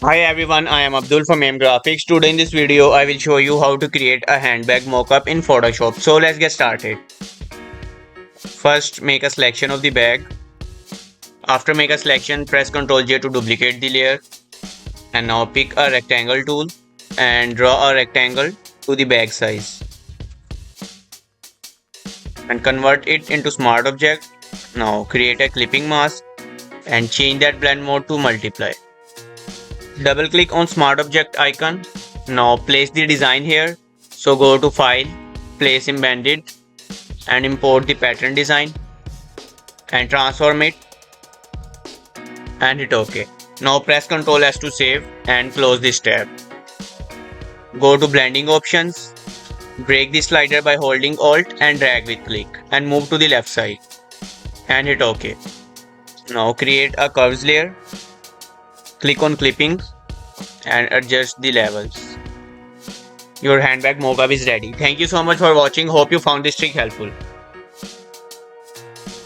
Hi everyone, I am Abdul from AM Graphix. Today in this video, I will show you how to create a handbag mockup in Photoshop. So let's get started. First, make a selection of the bag. After make a selection, press Ctrl J to duplicate the layer. And now pick a rectangle tool and draw a rectangle to the bag size. And convert it into smart object. Now create a clipping mask and change that blend mode to multiply. Double click on smart object icon. Now place the design here. So go to file, place embedded and import the pattern design and transform it and hit OK. Now press Ctrl S to save and close this tab. Go to blending options. Break the slider by holding Alt and drag with click and move to the left side and hit OK. Now create a curves layer. Click on clipping and adjust the levels. Your handbag mockup is ready. Thank you so much for watching. Hope you found this trick helpful.